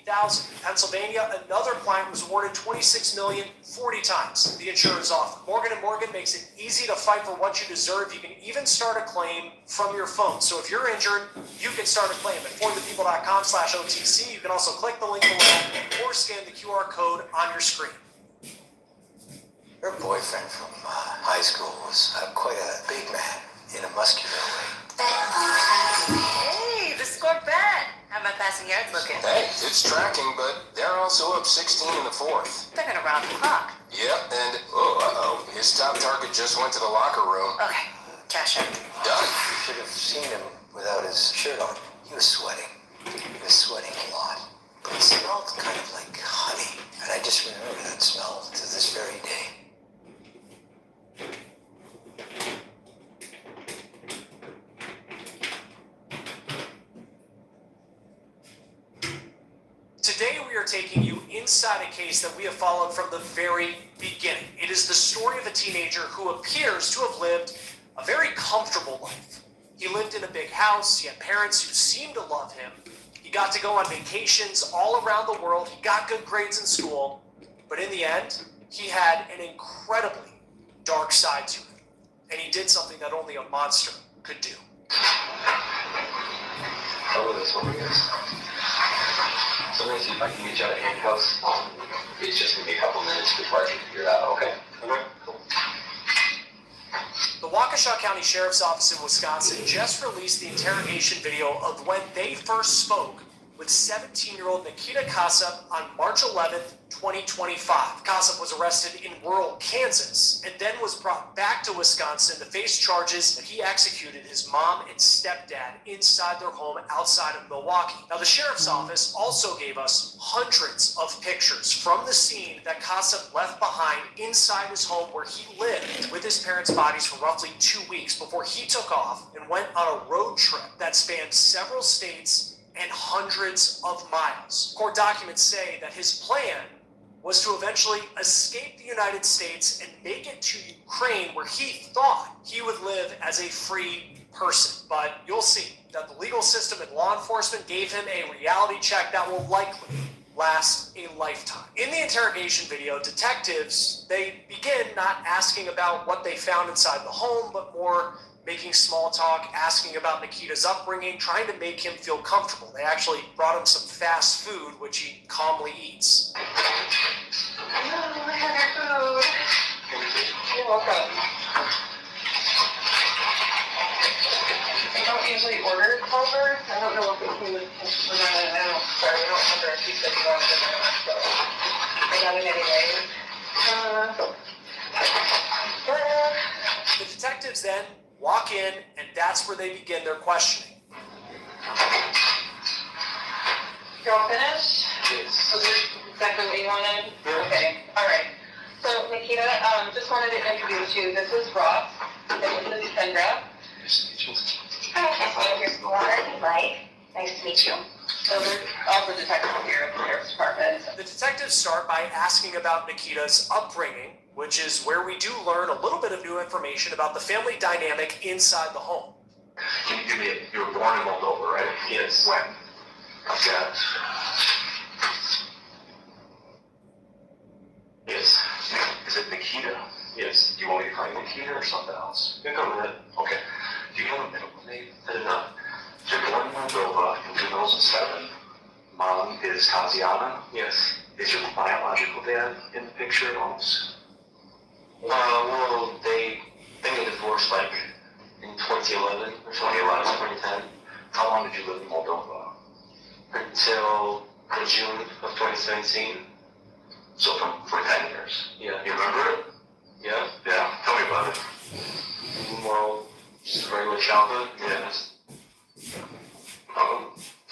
$50,000. In Pennsylvania, another client was awarded $26 million 40 times the insurance offer. Morgan & Morgan makes it easy to fight for what you deserve. You can even start a claim from your phone. So if you're injured, you can start a claim at forthepeople.com/OTC. You can also click the link below or scan the QR code on your screen. Her boyfriend from high school was quite a big man in a muscular way. Hey, the score bet. How my passing yards looking? Hey, it's tracking, but they're also up 16 in the fourth. They're gonna round the clock. Yep, and his top target just went to the locker room. Okay, cash out. Done. You should have seen him without his shirt on. He was sweating. He was sweating a lot. But it smelled kind of like honey. And I just remember that smell to this very day. Today we are taking you inside a case that we have followed from the very beginning. It is the story of a teenager who appears to have lived a very comfortable life. He lived in a big house, he had parents who seemed to love him, he got to go on vacations all around the world, he got good grades in school, but in the end, he had an incredibly dark side to him, and he did something that only a monster could do. Hello, this one is. So let me see if I can get you out of handcuffs. It's just gonna be a couple minutes before I can figure it out, okay? Okay, cool. The Waukesha County Sheriff's Office in Wisconsin just released the interrogation video of when they first spoke with 17-year-old Nikita Kassup on March 11th, 2025. Kassup was arrested in rural Kansas and then was brought back to Wisconsin to face charges that he executed his mom and stepdad inside their home outside of Milwaukee. Now, the Sheriff's Office also gave us hundreds of pictures from the scene that Kassup left behind inside his home where he lived with his parents' bodies for roughly 2 weeks before he took off and went on a road trip that spanned several states and hundreds of miles. Court documents say that his plan was to eventually escape the United States and make it to Ukraine, where he thought he would live as a free person. But you'll see that the legal system and law enforcement gave him a reality check that will likely last a lifetime. In the interrogation video, detectives, they begin not asking about what they found inside the home, but more making small talk, asking about Nikita's upbringing, trying to make him feel comfortable. They actually brought him some fast food, which he calmly eats. Oh, I have your food. You're welcome. I don't usually order Culver. I don't know if we can, I don't, sorry, we don't have the pizza you wanted in there, so I got it anyway. The detectives then walk in, and that's where they begin their questioning. You're all finished? Yes. Was this exactly what you wanted? Yeah. Okay, all right. So, Nikita, just wanted to introduce you. This is Ross, and this is Sandra. Nice to meet you. Hi, here's Lauren and Mike. Nice to meet you. So, we're all the detectives here at the Sheriff's Department. The detectives start by asking about Nikita's upbringing, which is where we do learn a little bit of new information about the family dynamic inside the home. Can you give me you were born in Moldova, right? Yes. When? I've got... Yes. Is it Nikita? Yes. Do you want me to call you Nikita or something else? You can go ahead. Okay. Do you have a middle name? I do not. You're born in Moldova in 2007. Mom is Tatiana? Yes. Is your biological dad in the picture at all? Well, they got divorced like in 2011 or 2010. How long did you live in Moldova? Until June of 2017. So for 10 years. Yeah. You remember it? Yeah. Yeah. Tell me about it. Well, just a regular childhood. Yes.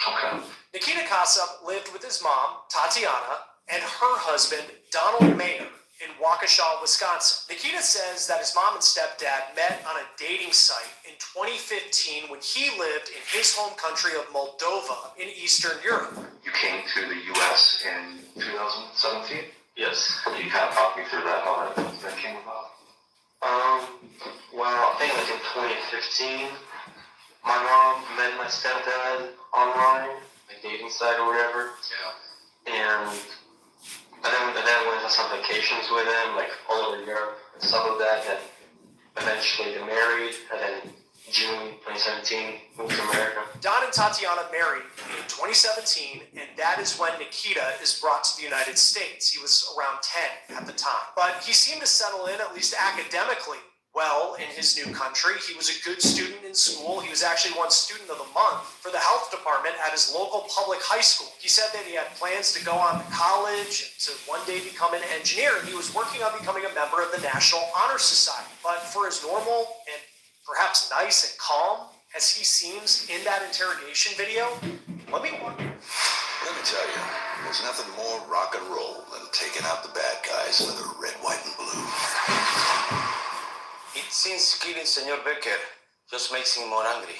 Okay. Nikita Kassup lived with his mom, Tatiana, and her husband, Donald Mayer, in Waukesha, Wisconsin. Nikita says that his mom and stepdad met on a dating site in 2015 when he lived in his home country of Moldova in Eastern Europe. You came to the U.S. in 2017? Yes. Can you kind of talk me through that, how that came about? Well, I think like in 2015, my mom met my stepdad online, like dating site or whatever. Yeah. and then went on some vacations with him, like all over Europe and stuff like that. And eventually they married, and then June 2017 moved to America. Don and Tatiana married in 2017, and that is when Nikita is brought to the United States. He was around 10 at the time. But he seemed to settle in, at least academically, well in his new country. He was a good student in school. He was actually won Student of the Month for the health department at his local public high school. He said that he had plans to go on to college and to one day become an engineer, and he was working on becoming a member of the National Honor Society. But for as normal and perhaps nice and calm as he seems in that interrogation video, let me tell you, there's nothing more rock and roll than taking out the bad guys with the red, white, and blue. It seems killing Senor Becker just makes him more angry.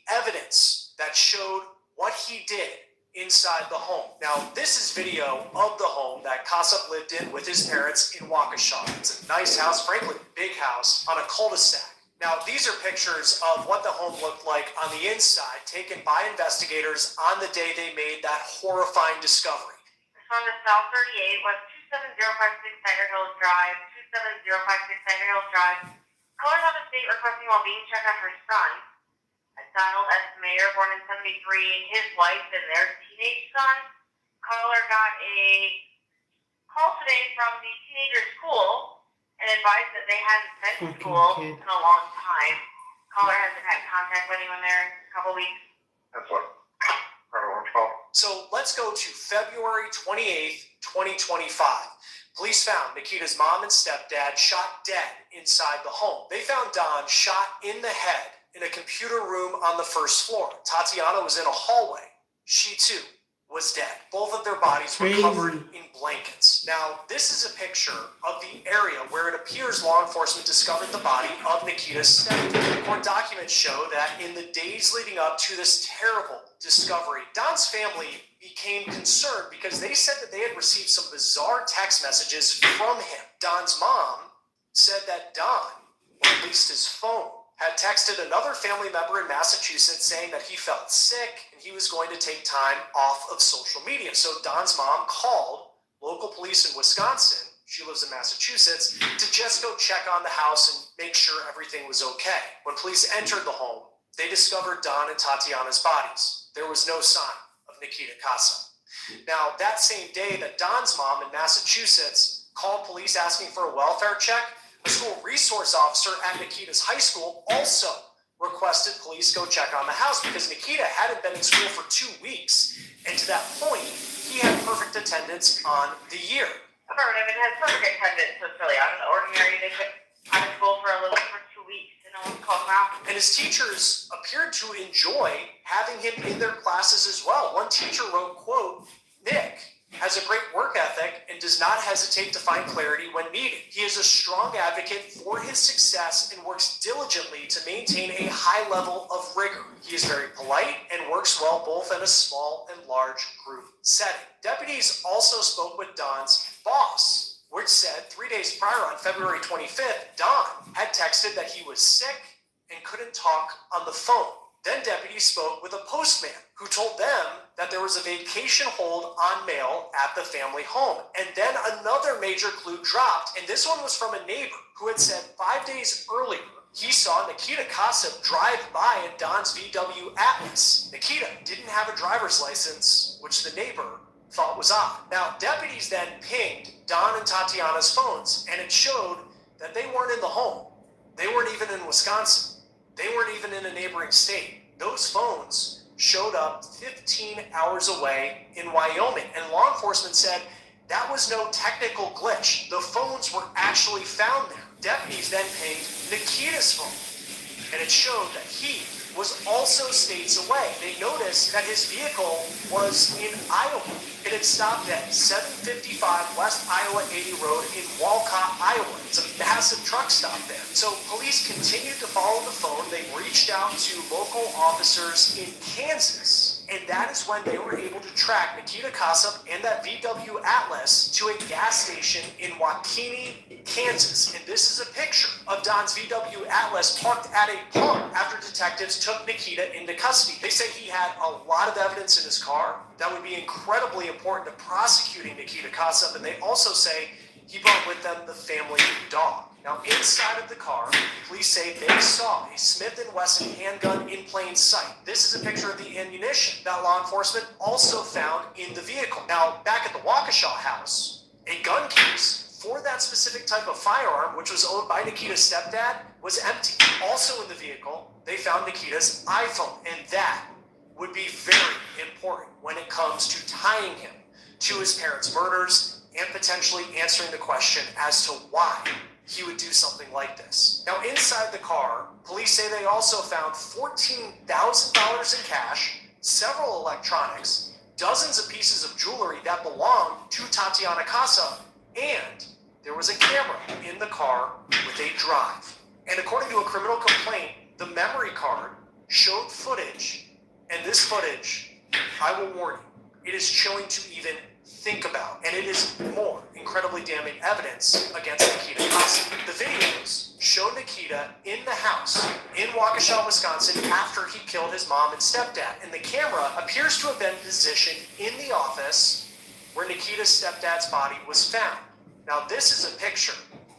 the evidence that showed what he did inside the home. Now, this is video of the home that Kassab lived in with his parents in Waukesha. It's a nice house, frankly, big house on a cul-de-sac. Now, these are pictures of what the home looked like on the inside, taken by investigators on the day they made that horrifying discovery. From the South 38 was 27056 Tiger Hills Drive, 27056 Tiger Hills Drive. Caller on the state requesting well-being check on her son, Donald S. Mayer, born in 73, his wife, and their teenage son. Caller got a call today from the teenager's school and advised that they hadn't been to school in a long time. Caller hasn't had contact with anyone there in a couple weeks. That's what everyone's called. So let's go to February 28th, 2025. Police found Nikita's mom and stepdad shot dead inside the home. They found Don shot in the head in a computer room on the first floor. Tatiana was in a hallway. She too was dead. Both of their bodies were covered in blankets. Now, this is a picture of the area where it appears law enforcement discovered the body of Nikita's stepdad. Court documents show that in the days leading up to this terrible discovery, Don's family became concerned because they said that they had received some bizarre text messages from him. Don's mom said that Don, or at least his phone, had texted another family member in Massachusetts saying that he felt sick and he was going to take time off of social media. So Don's mom called local police in Wisconsin, she lives in Massachusetts, to just go check on the house and make sure everything was okay. When police entered the home, they discovered Don and Tatiana's bodies. There was no sign of Nikita Kassab. Now, that same day that Don's mom in Massachusetts called police asking for a welfare check, a school resource officer at Nikita's high school also requested police go check on the house because Nikita hadn't been in school for 2 weeks. And to that point, he had perfect attendance on the year. Affirmative, it has perfect attendance, so it's really out of the ordinary. They took out of school for 2 weeks and no one's called them out. And his teachers appeared to enjoy having him in their classes as well. One teacher wrote, quote, "Nick has a great work ethic and does not hesitate to find clarity when needed. He is a strong advocate for his success and works diligently to maintain a high level of rigor. He is very polite and works well both in a small and large group setting." Deputies also spoke with Don's boss, which said 3 days prior on February 25th, Don had texted that he was sick and couldn't talk on the phone. Then deputies spoke with a postman who told them that there was a vacation hold on mail at the family home. And then another major clue dropped, and this one was from a neighbor who had said 5 days earlier he saw Nikita Kassab drive by in Don's VW Atlas. Nikita didn't have a driver's license, which the neighbor thought was odd. Now, deputies then pinged Don and Tatiana's phones, and it showed that they weren't in the home. They weren't even in Wisconsin. They weren't even in a neighboring state. Those phones showed up 15 hours away in Wyoming, and law enforcement said that was no technical glitch. The phones were actually found there. Deputies then pinged Nikita's phone, and it showed that he was also states away. They noticed that his vehicle was in Iowa. It had stopped at 755 West Iowa 80 Road in Walcott, Iowa. It's a massive truck stop there. So police continued to follow the phone. They reached out to local officers in Kansas And that is when they were able to track Nikita Kassup and that VW Atlas to a gas station in Waukene, Kansas. And this is a picture of Don's VW Atlas parked at a pump after detectives took Nikita into custody. They say he had a lot of evidence in his car that would be incredibly important to prosecuting Nikita Kassup, and they also say he brought with them the family dog. Now, inside of the car, police say they saw a Smith & Wesson handgun in plain sight. This is a picture of the ammunition that law enforcement also found in the vehicle. Now, back at the Waukesha house, a gun case for that specific type of firearm, which was owned by Nikita's stepdad, was empty. Also in the vehicle, they found Nikita's iPhone, and that would be very important when it comes to tying him to his parents' murders and potentially answering the question as to why he would do something like this. Now, inside the car, police say they also found $14,000 in cash, several electronics, dozens of pieces of jewelry that belonged to Tatiana Kassup, and there was a camera in the car with a drive. And according to a criminal complaint, the memory card showed footage, and this footage, I will warn you, it is chilling to even think about, and it is more incredibly damning evidence against Nikita Kassup. The videos show Nikita in the house in Waukesha, Wisconsin after he killed his mom and stepdad, and the camera appears to have been positioned in the office where Nikita's stepdad's body was found. Now, this is a picture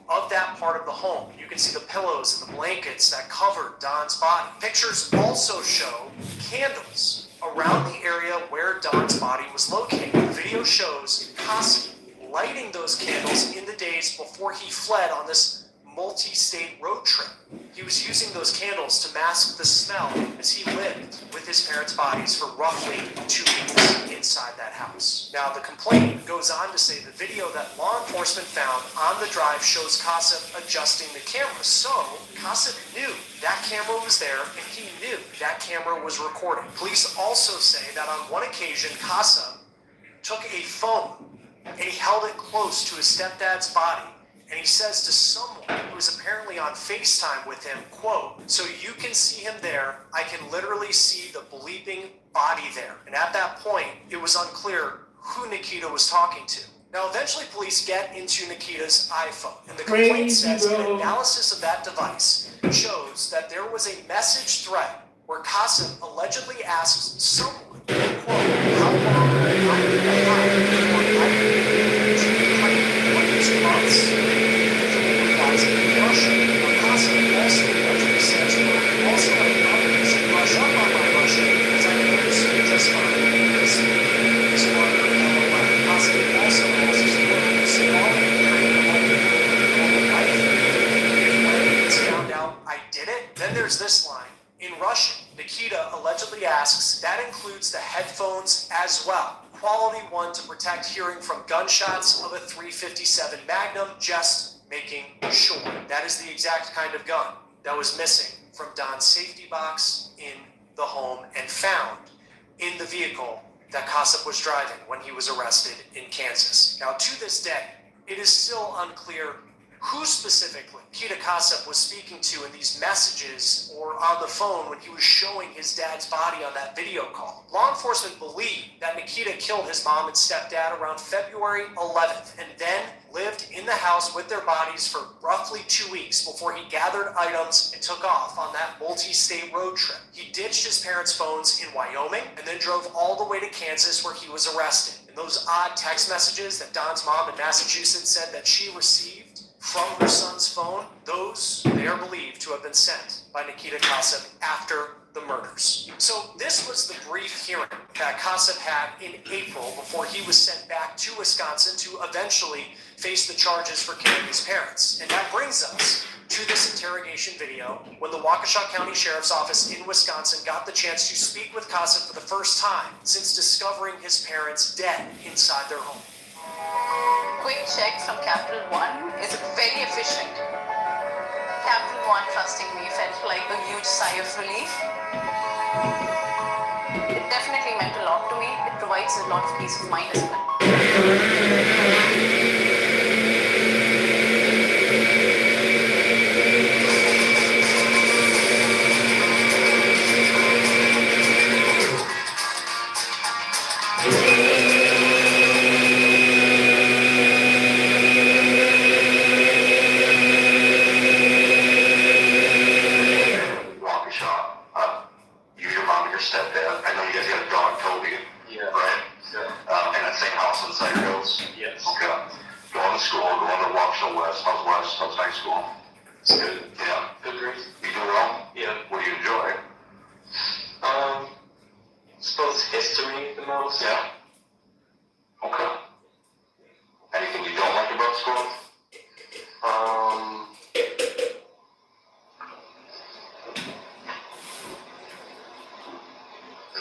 of that part of the home. You can see the pillows and the blankets that covered Don's body. Pictures also show candles around the area where Don's body was located. The video shows Kassup lighting those candles in the days before he fled on this multi-state road trip. He was using those candles to mask the smell as he lived with his parents' bodies for roughly 2 weeks inside that house. Now, the complaint goes on to say the video that law enforcement found on the drive shows Kassup adjusting the camera. So, Kassup knew that camera was there, and he knew that camera was recording. Police also say that on one occasion, Kassup took a phone and he held it close to his stepdad's body, and he says to someone who was apparently on FaceTime with him, quote, "So you can see him there, I can literally see the bleeping body there." And at that point, it was unclear who Nikita was talking to. Now, eventually police get into Nikita's iPhone, and the complaint says an analysis of that device shows that there was a message thread where Kassup allegedly asked someone, quote, "How long will I be behind before I can be to claim what is months?" In Russia, Kassup also allegedly says, "I also have problems to brush up on my Russian because I can speak just fine." This one, Kassup also asks, "So all the when it's found out I did it?" Then there's this line. In Russian, Nikita allegedly asks, "That includes the headphones as well. Quality one to protect hearing from gunshots of a .357 Magnum, just making sure." That is the exact kind of gun that was missing from Don's safety box in the home and found in the vehicle that Kassup was driving when he was arrested in Kansas. Now, to this day, it is still unclear who specifically Nikita Kassup was speaking to in these messages or on the phone when he was showing his dad's body on that video call. Law enforcement believe that Nikita killed his mom and stepdad around February 11th and then lived in the house with their bodies for roughly 2 weeks before he gathered items and took off on that multi-state road trip. He ditched his parents' phones in Wyoming and then drove all the way to Kansas where he was arrested. And those odd text messages that Don's mom in Massachusetts said that she received from her son's phone, those, they are believed to have been sent by Nikita Kassup after the murders. So this was the brief hearing that Kassup had in April before he was sent back to Wisconsin to eventually face the charges for killing his parents. And that brings us to this interrogation video when the Waukesha County Sheriff's Office in Wisconsin got the chance to speak with Kassup for the first time since discovering his parents dead inside their home. Quick check from Capital One is very efficient. Capital One trusting me felt like a huge sigh of relief. It definitely meant a lot to me. It provides a lot of peace of mind as well. in high school? It's good. Yeah. Good grades. You do well? Yeah. What do you enjoy? Suppose history the most. Yeah. Okay. Anything you don't like about school?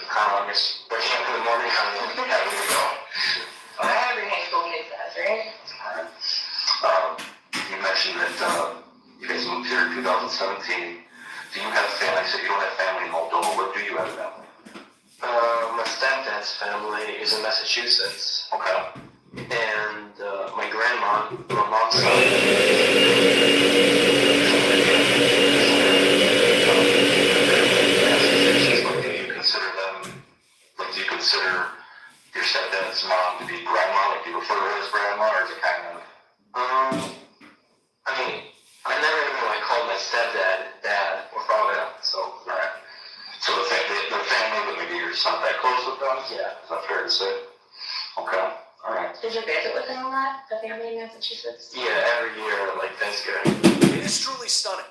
Kind of, I guess, waking up in the morning, kind of having to go. Every high school kid does, right? You mentioned that you guys moved here in 2017. Do you have family? I said you don't have family in Moldova. What do you have family? My stepdad's family is in Massachusetts, Okay. and my grandma, my mom's side, Do you consider them, like, do you consider your stepdad's mom to be grandma? Like, do you refer to her as grandma, or is it kind of? I mean, I never even like called my stepdad dad or father, so Alright. So the family, but maybe you're just not that close with them? yeah. Is that fair to say? Okay. Alright. Did you visit with them a lot, the family in Massachusetts? Yeah, every year, like Thanksgiving. It is truly stunning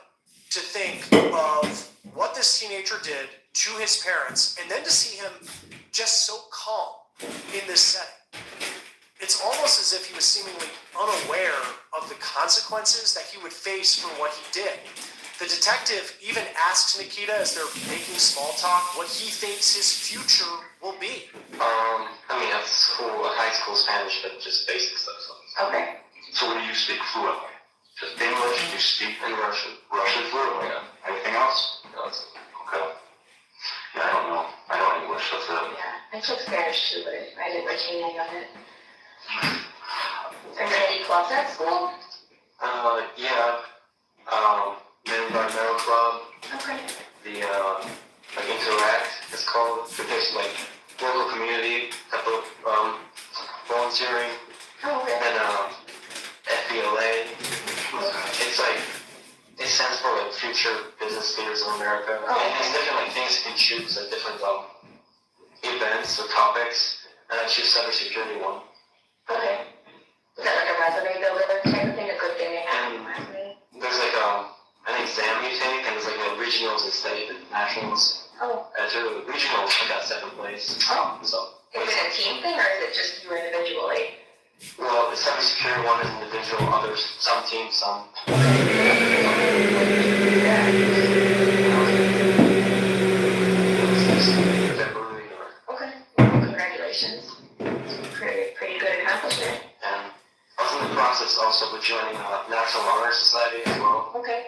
to think of what this teenager did to his parents and then to see him just so calm in this setting. It's almost as if he was seemingly unaware of the consequences that he would face for what he did. The detective even asks Nikita as they're making small talk what he thinks his future will be. I mean, at school, high school Spanish, but just basic stuff. So. Okay. So what do you speak fluently? Just English? Do you speak And Russian. Russian fluently? Yeah. Anything else? No, it's, Okay. Yeah, I don't know. I know English. That's it. Yeah, I took Spanish too, but I didn't retain any of it. Are there any clubs at school? yeah. Men Environmental Club, Okay. the, like Interact, it's called. There's like local community type of, volunteering. Oh, okay. And, FBLA. It's like, it stands for like Future Business Leaders of America. Oh, And it's okay. different like things you can choose, like different, events or topics. And I choose cybersecurity one. Okay. Is that like a resume builder type of thing, a good thing to have in your resume? There's like, an exam you take, and there's like regionals and state and nationals. Oh. Through the regionals, I got 7th place. Oh. So, Is it a team thing or is it just you individually? well, the cybersecurity one is individual, others, some team, some. February or, Okay. Well, congratulations. Pretty good accomplishment. and I was in the process also of joining the National Honor Society as well. Okay.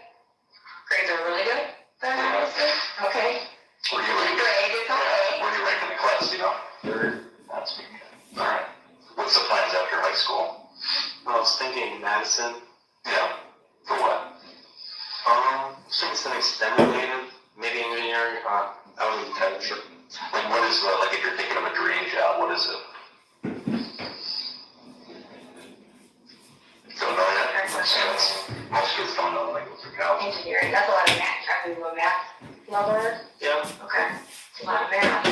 Grades are really good? Okay. Where do you rank? Grade is okay. Where do you rank in the class? You know? Third. That's good. All right. What's the plans after high school? I was thinking Madison. Yeah. For what? I think it's an extended native, maybe engineering. I wasn't entirely sure. Like, what is like if you're thinking of a dream job? What is it? Don't know yet. Great question. Most kids don't know when they go through college. Engineering, that's a lot of math. Are you a math lover? Yeah. Okay. It's a lot of math.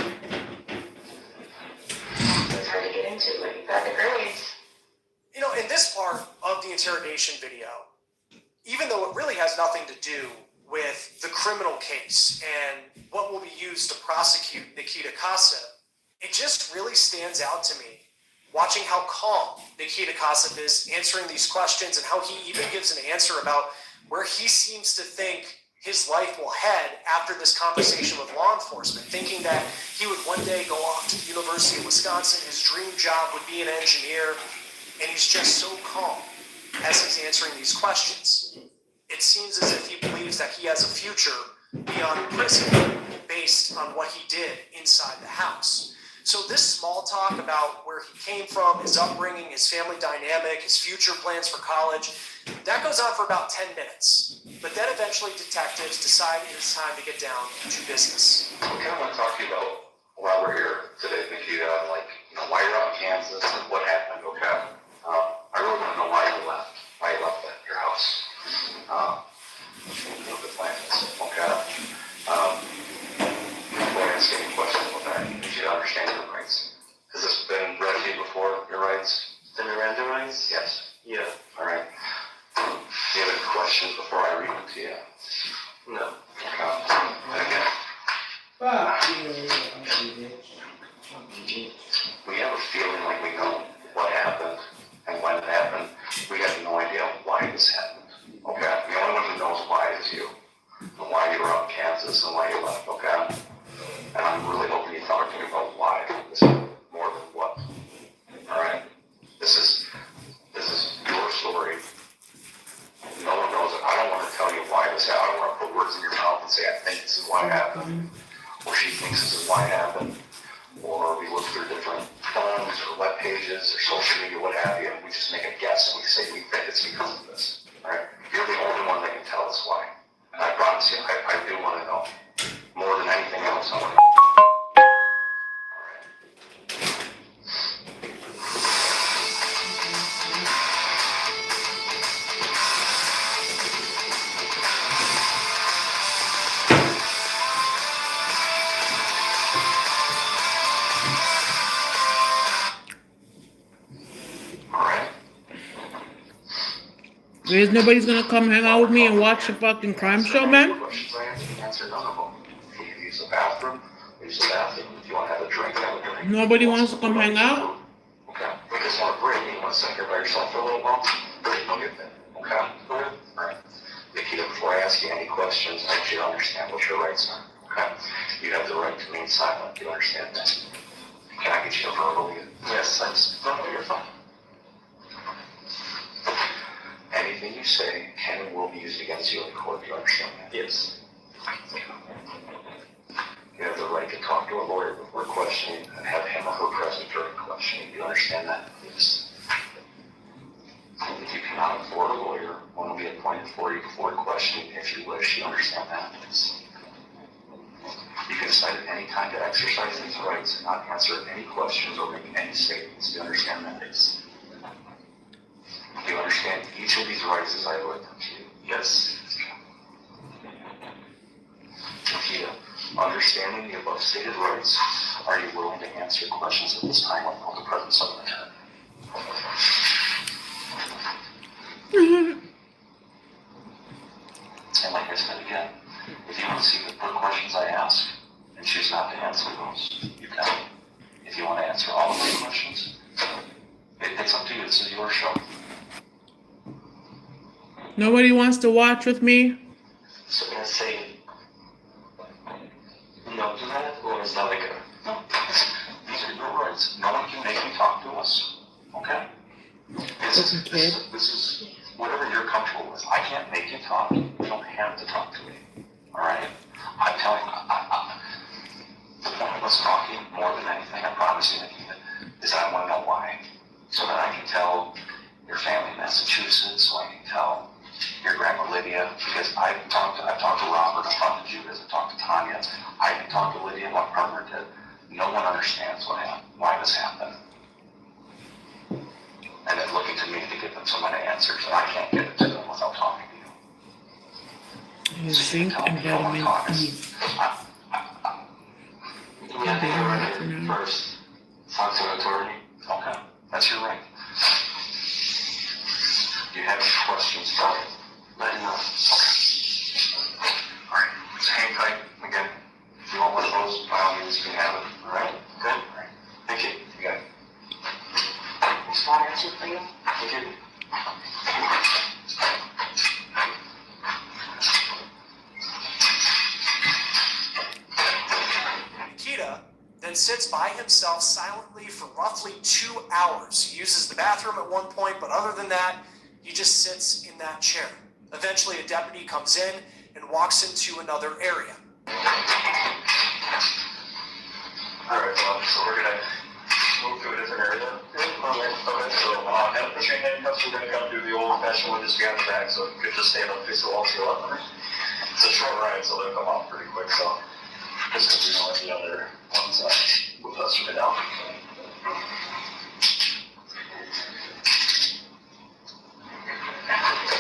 It's hard to get into, but you've got the grades. You know, in this part of the interrogation video, even though it really has nothing to do with the criminal case and what will be used to prosecute Nikita Kassev, it just really stands out to me watching how calm Nikita Kassev is answering these questions and how he even gives an answer about where he seems to think his life will head after this conversation with law enforcement, thinking that he would one day go off to the University of Wisconsin, his dream job would be an engineer, and he's just so calm as he's answering these questions. It seems as if he believes that he has a future beyond prison based on what he did inside the house. So this small talk about where he came from, his upbringing, his family dynamic, his future plans for college, that goes on for about 10 minutes. But then eventually detectives decide it is time to get down to business. I kind of want to talk to you about why we're here today, Nikita, and like, you know, why you're out in Kansas and what happened, okay? I really want to know why you left your house. What the plan is, okay? Before I ask any questions about that, you should understand your rights. Has this been read to you before, your rights? The Miranda rights? Yes. Yeah. All right. Do you have any questions before I read it to you? No. And again, we have a feeling like we know what happened and when it happened. We have no idea why this happened. Okay? The only one who knows why is you. And why you were out in Kansas and why you left, okay? And I'm really hoping you talk to me about why this happened more than what. Alright? This is your story. No one knows it. I don't want to tell you why this happened. I don't want to put words in your mouth and say, I think this is why it happened. Or she thinks this is why it happened. Or we look through different phones or web pages or social media, what have you, and we just make a guess and we say we think it's because of this. Alright? You're the only one that can tell us why. And I promise you, I do want to know. More than anything else, I want to know. There's nobody's gonna come hang out with me and watch the fucking crime show, man? Questions I answer none of them. If you use the bathroom, use the bathroom. If you want to have a drink, have a drink. Nobody wants to come hang out? Okay. If you just want a break, you want to sit here by yourself for a little while, great, you'll get that. Okay? Alright. Nikita, before I ask you any questions, I want you to understand what your rights are. Okay? You have the right to remain silent. Do you understand that? Can I get you to verbally? Yes, thanks. No, you're fine. Anything you say can and will be used against you in court. Do you understand that? Yes. You have the right to talk to a lawyer before questioning and have him or her present during questioning. Do you understand that? Yes. If you cannot afford a lawyer, one will be appointed for you before questioning if you wish. You understand that? Yes. You can decide at any time to exercise these rights and not answer any questions or make any statements. Do you understand that? Yes. Do you understand each of these rights as I read them to you? Yes. Nikita, understanding the above stated rights, are you willing to answer questions at this time without the presence of an attorney? And like I said again, if you want to see the questions I ask and choose not to answer those, you can. If you want to answer all of my questions, it's up to you. This is your show. Nobody wants to watch with me? So can I say no to that, or is that like a... No, these are your rights. No one can make you talk to us. Okay? This is whatever you're comfortable with. I can't make you talk. You don't have to talk to me. Alright? I'm telling you, the point of us talking, more than anything, I promise you, Nikita, is that I want to know why. So that I can tell your family in Massachusetts, so I can tell your grandma Lydia, because I've talked to Robert, I've talked to Judith, I've talked to Tanya, I can talk to Lydia, my partner did. No one understands what happened, why this happened. And then looking to me to give them some of the answers, and I can't give it to them without talking to you. Zinc and vitamin E. We have to get ready first. Talk to an attorney. Okay, that's your right. Do you have any questions for me? Let me know. Okay. Alright, just hang tight. Again, if you want one of those, by all means, you can have it. Alright? Good? Alright. Thank you. You got it. Just want to answer for you? Thank you. Nikita then sits by himself silently for roughly 2 hours. He uses the bathroom at one point, but other than that, he just sits in that chair. Eventually, a deputy comes in and walks into another area. Alright, so we're gonna move to a different area. Okay, so now put your handcuffs, we're gonna come do the old fashioned one just behind the back, so you could just stand up, face the wall to your left. It's a short ride, so they'll come off pretty quick, so just because we don't have the other ones with us right now.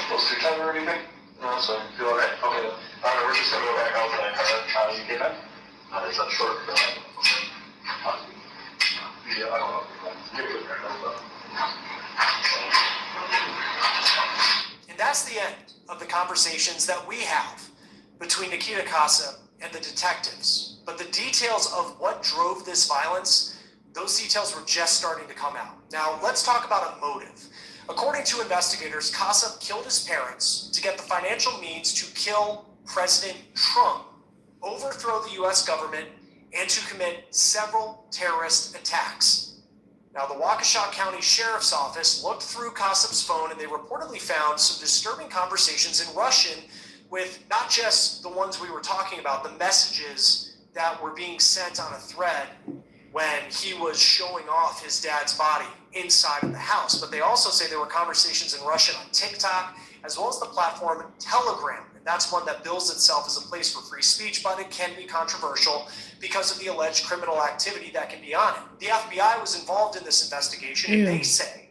Close to time or anything? No, so you alright? Okay. Alright, we're just gonna go back out to that car. How do you get that? It's a short car. Yeah, I don't know. And that's the end of the conversations that we have between Nikita Kassev and the detectives. But the details of what drove this violence, those details were just starting to come out. Now, let's talk about a motive. According to investigators, Kassev killed his parents to get the financial means to kill President Trump, overthrow the U.S. government, and to commit several terrorist attacks. Now, the Waukesha County Sheriff's Office looked through Kassev's phone and they reportedly found some disturbing conversations in Russian with not just the ones we were talking about, the messages that were being sent on a thread when he was showing off his dad's body inside of the house, but they also say there were conversations in Russian on TikTok, as well as the platform Telegram. And that's one that bills itself as a place for free speech, but it can be controversial because of the alleged criminal activity that can be on it. The FBI was involved in this investigation, and they say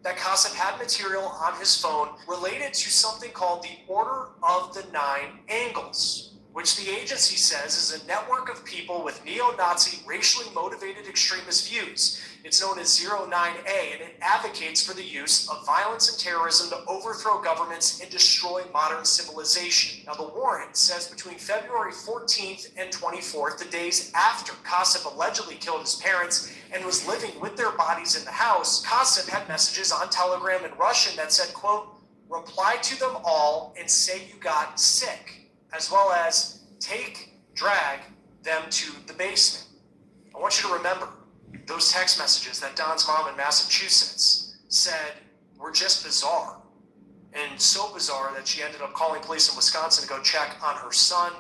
that Kassev had material on his phone related to something called the Order of the Nine Angles, which the agency says is a network of people with neo-Nazi, racially motivated extremist views. It's known as 09A, and it advocates for the use of violence and terrorism to overthrow governments and destroy modern civilization. Now, the warrant says between February 14th and 24th, the days after Kassev allegedly killed his parents and was living with their bodies in the house, Kassev had messages on Telegram in Russian that said, quote, reply to them all and say you got sick, as well as drag them to the basement. I want you to remember those text messages that Don's mom in Massachusetts said were just bizarre, and so bizarre that she ended up calling police in Wisconsin to go check on her son.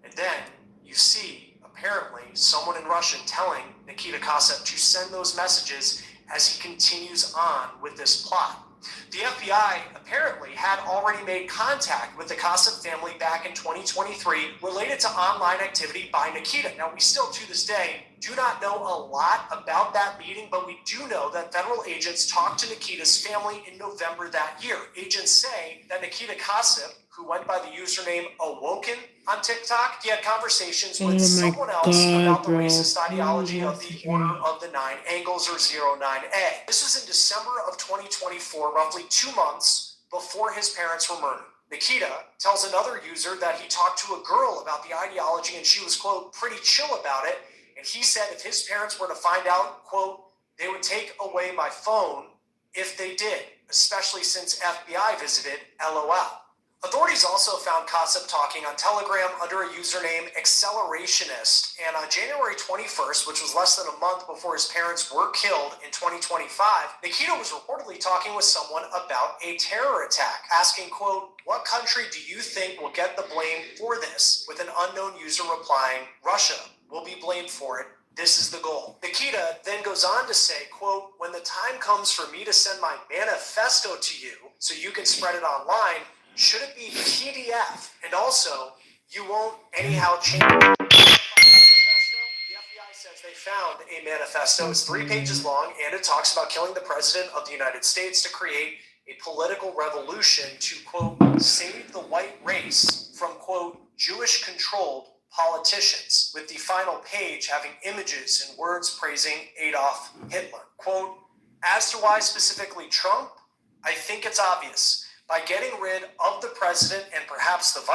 And then you see, apparently, someone in Russian telling Nikita Kassev to send those messages as he continues on with this plot. The FBI apparently had already made contact with the Kassev family back in 2023 related to online activity by Nikita. Now, we still, to this day, do not know a lot about that meeting, but we do know that federal agents talked to Nikita's family in November that year. Agents say that Nikita Kassev, who went by the username Awoken on TikTok, he had conversations with someone else about the racist ideology of the Order of the Nine Angles, or 09A. This was in December of 2024, roughly 2 months before his parents were murdered. Nikita tells another user that he talked to a girl about the ideology and she was, quote, pretty chill about it. And he said if his parents were to find out, quote, they would take away my phone if they did, especially since FBI visited, LOL. Authorities also found Kassev talking on Telegram under a username Accelerationist, and on January 21st, which was less than a month before his parents were killed in 2025, Nikita was reportedly talking with someone about a terror attack, asking, quote, what country do you think will get the blame for this? With an unknown user replying, Russia will be blamed for it. This is the goal. Nikita then goes on to say, quote, when the time comes for me to send my manifesto to you so you can spread it online, should it be PDF? And also, you won't anyhow change the manifesto? The FBI says they found a manifesto. It's 3 pages long, and it talks about killing the president of the United States to create a political revolution to, quote, save the white race from, quote, Jewish-controlled politicians, with the final page having images and words praising Adolf Hitler. Quote, as to why specifically Trump, I think it's obvious. By getting rid of the president and perhaps the vice